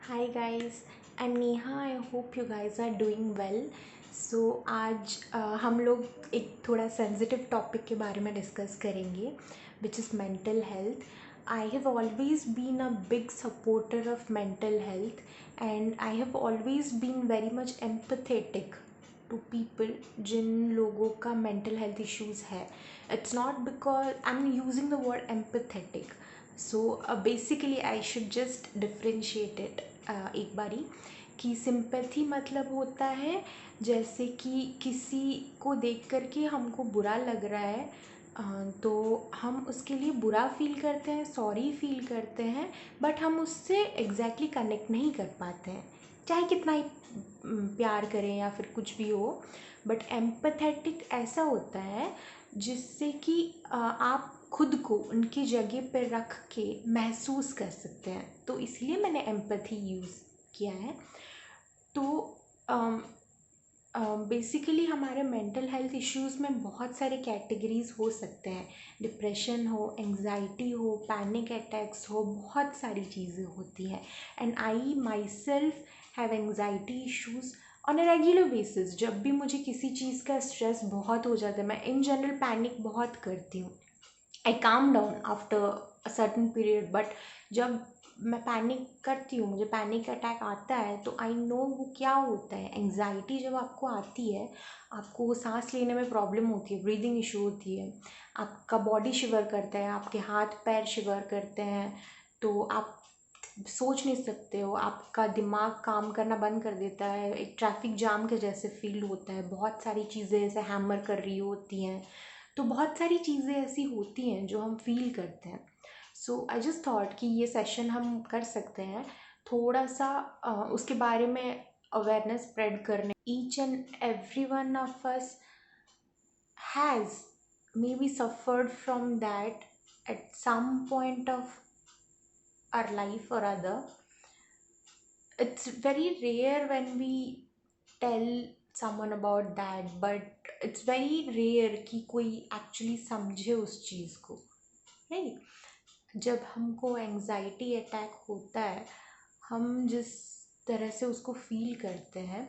Hi guys, I am Neha. I hope you guys are doing well. So आज हम लोग एक थोड़ा सेंसिटिव टॉपिक के बारे में डिस्कस करेंगे, which is mental health. I have always been a big supporter of mental health and I have always been very much empathetic to people जिन लोगों का मेंटल हेल्थ इश्यूज़ है। It's not because I am using the word empathetic. So basically I should just differentiate it एक बारी कि sympathy मतलब होता है जैसे कि किसी को देख कर के हमको बुरा लग रहा है, तो हम उसके लिए बुरा फील करते हैं, सॉरी फील करते हैं, बट हम उससे एग्जैक्टली कनेक्ट नहीं कर पाते हैं, चाहे कितना ही प्यार करें या फिर कुछ भी हो। बट एम्पैथेटिक ऐसा होता है जिससे कि आप खुद को उनकी जगह पर रख के महसूस कर सकते हैं, तो इसलिए मैंने एम्पैथी यूज़ किया है। तो बेसिकली हमारे मेंटल हेल्थ इश्यूज़ में बहुत सारे कैटेगरीज हो सकते हैं। डिप्रेशन हो, एंग्जाइटी हो, पैनिक अटैक्स हो, बहुत सारी चीज़ें होती हैं। And I my self have anxiety issues on a regular basis. जब भी मुझे किसी चीज़ का स्ट्रेस बहुत हो जाता है, मैं इन जनरल पैनिक बहुत करती हूँ। I calm down after a certain period, but जब मैं पैनिक करती हूँ, मुझे पैनिक अटैक आता है, तो आई नो वो क्या होता है। एंग्जाइटी जब आपको आती है, आपको सांस लेने में प्रॉब्लम होती है, ब्रीदिंग इशू होती है, आपका बॉडी शिवर करता है, आपके हाथ पैर शिवर करते हैं, तो आप सोच नहीं सकते हो, आपका दिमाग काम करना बंद कर देता है, एक ट्रैफिक जाम के जैसे फील होता है, बहुत सारी चीज़ें ऐसे हैमर कर रही होती हैं, तो बहुत सारी चीज़ें ऐसी होती हैं जो हम फील करते हैं। सो आई जस्ट थॉट कि ये सेशन हम कर सकते हैं थोड़ा सा उसके बारे में अवेयरनेस स्प्रेड करने। Each and every one of us has maybe suffered from that at some point of our life or other. It's very rare when we tell someone about that, but it's very rare कि कोई actually समझे उस चीज़ को, right. जब हमको anxiety attack होता है, हम जिस तरह से उसको फील करते हैं,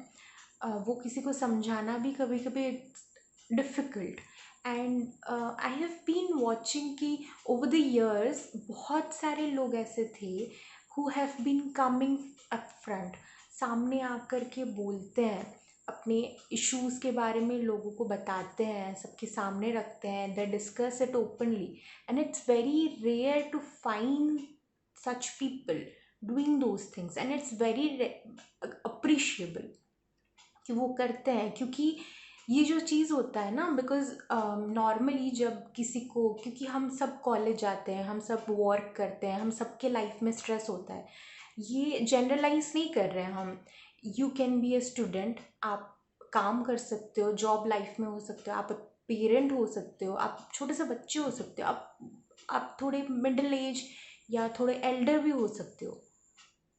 वो किसी को समझाना भी कभी कभी difficult. And I have been watching कि ओवर द ईयर्स बहुत सारे लोग ऐसे थे who have been coming up front, सामने आकर के बोलते हैं, अपने इश्यूज़ के बारे में लोगों को बताते हैं, सबके सामने रखते हैं, they discuss it openly. And it's very rare to find such people doing those things, and it's very appreciable कि वो करते हैं। क्योंकि ये जो चीज़ होता है ना, बिकॉज नॉर्मली जब किसी को, क्योंकि हम सब कॉलेज जाते हैं, हम सब वर्क करते हैं, हम सबके लाइफ में स्ट्रेस होता है, ये जनरलाइज नहीं कर रहे हैं हम। You can be a student, आप काम कर सकते हो, जॉब लाइफ में हो सकते हो, आप पेरेंट हो सकते हो, आप छोटे से बच्चे हो सकते हो, आप थोड़े मिडिल एज या थोड़े एल्डर भी हो सकते हो।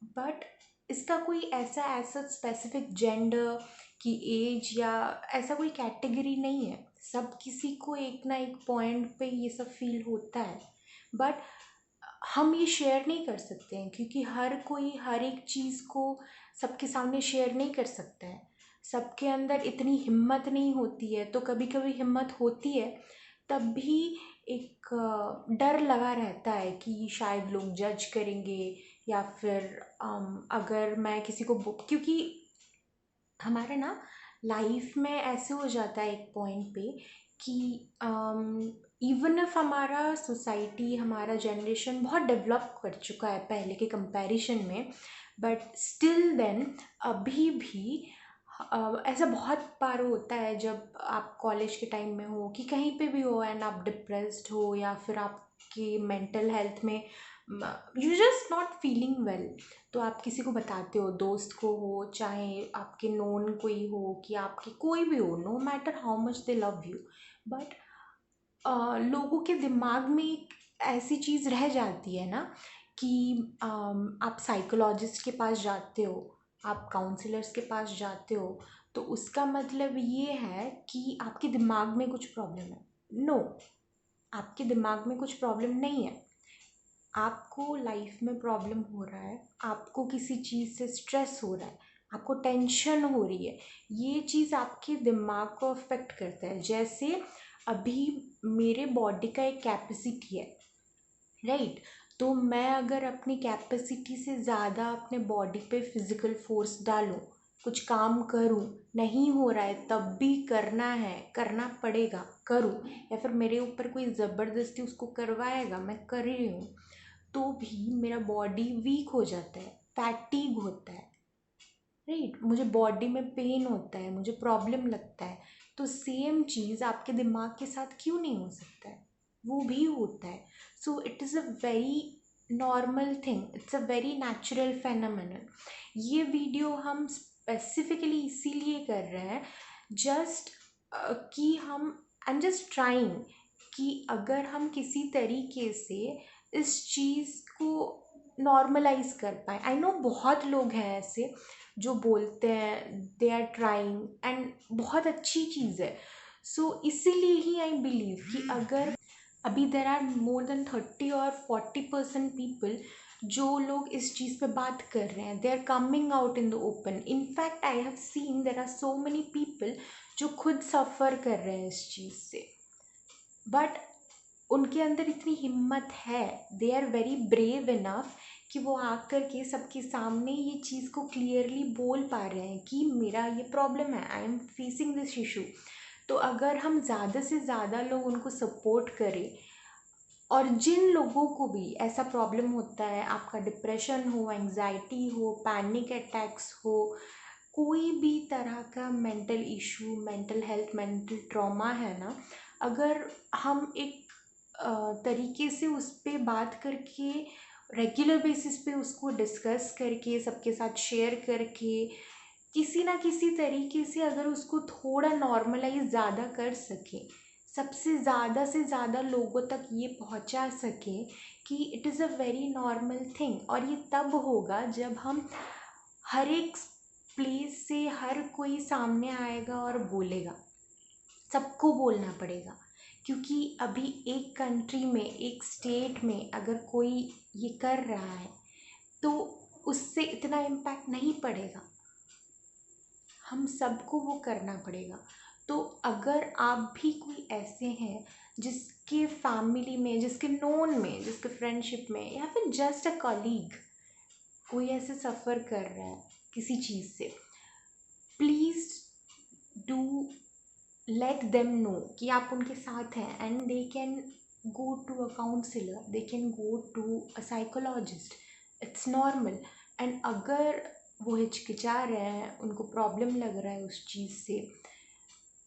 बट इसका कोई ऐसा स्पेसिफिक जेंडर की एज या ऐसा कोई कैटेगरी नहीं है। सब किसी को एक ना एक पॉइंट पे ये सब फील होता है, बट हम ये शेयर नहीं कर सकते हैं क्योंकि हर कोई हर एक चीज़ को सबके सामने शेयर नहीं कर सकता है। सबके अंदर इतनी हिम्मत नहीं होती है, तो कभी कभी हिम्मत होती है तब भी एक डर लगा रहता है कि शायद लोग जज करेंगे, या फिर अगर मैं किसी को क्योंकि हमारे ना लाइफ में ऐसे हो जाता है एक पॉइंट पे कि इवन इफ हमारा सोसाइटी, हमारा जनरेशन बहुत डेवलप कर चुका है पहले के कंपैरिजन में, बट स्टिल देन अभी भी ऐसा बहुत बार होता है जब आप कॉलेज के टाइम में हो कि कहीं पे भी हो एंड आप डिप्रेस्ड हो, या फिर आपकी मेंटल हेल्थ में you just not feeling well, तो आप किसी को बताते हो, दोस्त को हो, चाहे आपके नोन कोई हो, कि आपके कोई भी हो, no matter how much they love you, but लोगों के दिमाग में एक ऐसी चीज़ रह जाती है ना कि आप साइकोलॉजिस्ट के पास जाते हो, आप काउंसलर्स के पास जाते हो, तो उसका मतलब ये है कि आपके दिमाग में कुछ प्रॉब्लम है। नो, आपके दिमाग में कुछ प्रॉब्लम नहीं है। आपको लाइफ में प्रॉब्लम हो रहा है, आपको किसी चीज़ से स्ट्रेस हो रहा है, आपको टेंशन हो रही है, ये चीज़ आपके दिमाग को अफेक्ट करता है। जैसे अभी मेरे बॉडी का एक कैपेसिटी है, राइट? तो मैं अगर अपनी कैपेसिटी से ज़्यादा अपने बॉडी पे फिज़िकल फोर्स डालूँ, कुछ काम करूँ, नहीं हो रहा है तब भी करना है, करना पड़ेगा, करूँ, या फिर मेरे ऊपर कोई ज़बरदस्ती उसको करवाएगा, मैं कर रही हूँ, तो भी मेरा बॉडी वीक हो जाता है, फैटीग होता है, राइट? मुझे बॉडी में पेन होता है, मुझे प्रॉब्लम लगता है। तो सेम चीज़ आपके दिमाग के साथ क्यों नहीं हो सकता है? वो भी होता है। So it is a very normal thing, it's a very natural phenomenon. ये वीडियो हम स्पेसिफिकली इसीलिए कर रहे हैं, जस्ट कि हम, आई एम जस्ट ट्राइंग कि अगर हम किसी तरीके से इस चीज़ को नॉर्मलाइज कर पाए। आई नो बहुत लोग हैं ऐसे जो बोलते हैं दे आर ट्राइंग, एंड बहुत अच्छी चीज़ है। सो इसीलिए ही आई बिलीव कि अगर अभी देर आर मोर देन 30 और 40% पीपल जो लोग इस चीज़ पे बात कर रहे हैं, they are coming out in the open. In fact I have seen there are so many people जो खुद सफ़र कर रहे हैं इस चीज़ से, बट उनके अंदर इतनी हिम्मत है, they are very brave enough कि वो आकर के सबके सामने ये चीज़ को क्लियरली बोल पा रहे हैं कि मेरा ये प्रॉब्लम है, I am facing this issue. तो अगर हम ज़्यादा से ज़्यादा लोग उनको सपोर्ट करें, और जिन लोगों को भी ऐसा प्रॉब्लम होता है, आपका डिप्रेशन हो, एंजाइटी हो, पैनिक अटैक्स हो, कोई भी तरह का mental issue, mental health, mental trauma है ना, अगर हम एक तरीके से उस पर बात करके, रेगुलर बेसिस पे उसको डिस्कस करके, सबके साथ शेयर करके, किसी ना किसी तरीके से अगर उसको थोड़ा नॉर्मलाइज ज़्यादा कर सके, सबसे ज़्यादा से ज़्यादा लोगों तक ये पहुंचा सके कि it is a very normal thing. और ये तब होगा जब हम हर एक प्लेस से हर कोई सामने आएगा और बोलेगा, सबको बोलना पड़ेगा। क्योंकि अभी एक कंट्री में, एक स्टेट में अगर कोई ये कर रहा है तो उससे इतना इम्पैक्ट नहीं पड़ेगा, हम सबको वो करना पड़ेगा। तो अगर आप भी कोई ऐसे हैं जिसके फैमिली में, जिसके नोन में, जिसके फ्रेंडशिप में, या फिर जस्ट अ कॉलीग कोई ऐसे सफ़र कर रहा है किसी चीज़ से, please do let them know कि आप उनके साथ हैं, and they can go to a counsellor, they can go to a psychologist, it's normal. And अगर वो हिचकिचा रहे हैं, उनको प्रॉब्लम लग रहा है उस चीज़ से,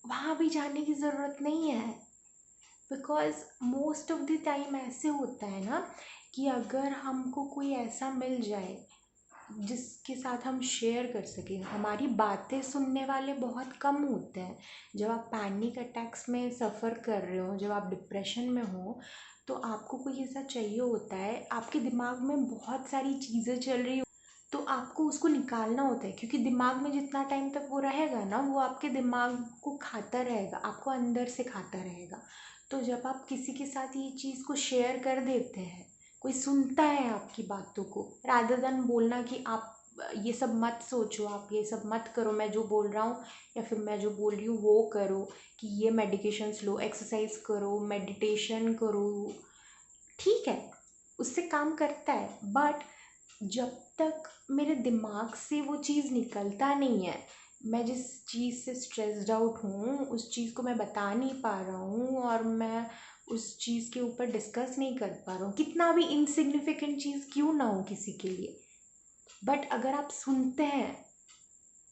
वहाँ भी जाने की ज़रूरत नहीं है। Because most of the time ऐसे होता है ना कि अगर हमको कोई ऐसा मिल जाए जिसके साथ हम शेयर कर सकें, हमारी बातें सुनने वाले बहुत कम होते हैं। जब आप पैनिक अटैक्स में सफ़र कर रहे हो, जब आप डिप्रेशन में हो, तो आपको कोई ऐसा चाहिए होता है, आपके दिमाग में बहुत सारी चीज़ें चल रही, तो आपको उसको निकालना होता है। क्योंकि दिमाग में जितना टाइम तक वो रहेगा ना, वो आपके दिमाग को खाता रहेगा, आपको अंदर से खाता रहेगा। तो जब आप किसी के साथ ये चीज़ को शेयर कर देते हैं, कोई सुनता है आपकी बातों को, रादर देन बोलना कि आप ये सब मत सोचो, आप ये सब मत करो, मैं जो बोल रहा हूँ या फिर मैं जो बोल रही हूँ वो करो, कि ये मेडिकेशंस लो, एक्सरसाइज करो, मेडिटेशन करो, ठीक है, उससे काम करता है। बट जब तक मेरे दिमाग से वो चीज़ निकलता नहीं है, मैं जिस चीज़ से स्ट्रेस्ड आउट हूँ उस चीज़ को मैं बता नहीं पा रहा हूँ, और मैं उस चीज़ के ऊपर डिस्कस नहीं कर पा रहा हूँ, कितना भी इनसिग्निफिकेंट चीज़ क्यों ना हो किसी के लिए, बट अगर आप सुनते हैं,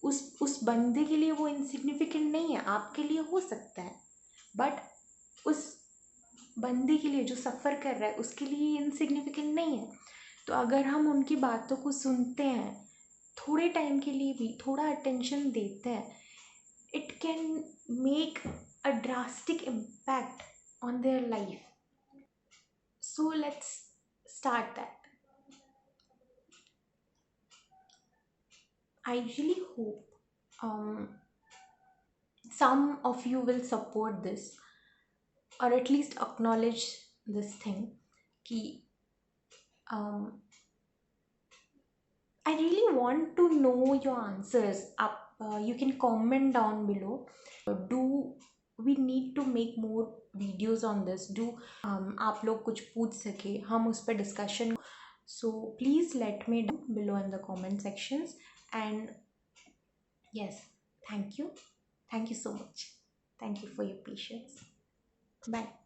उस बंदे के लिए वो इनसिग्निफिकेंट नहीं है, आपके लिए हो सकता है, बट उस बंदे के लिए जो सफ़र कर रहा है उसके लिए इनसिग्निफिकेंट नहीं है। तो अगर हम उनकी बातों को सुनते हैं, थोड़े टाइम के लिए भी थोड़ा अटेंशन देते हैं, it can make a drastic impact on their life. So let's start that. I really hope some of you will support this, or at least acknowledge this thing कि um, I really want to know your answers. Up, you can comment down below. Do we need to make more videos on this? Do आप लोग कुछ पूछ सके, हम उस पर discussion. So please let me down below in the comment sections. And yes, thank you so much. Thank you for your patience. Bye.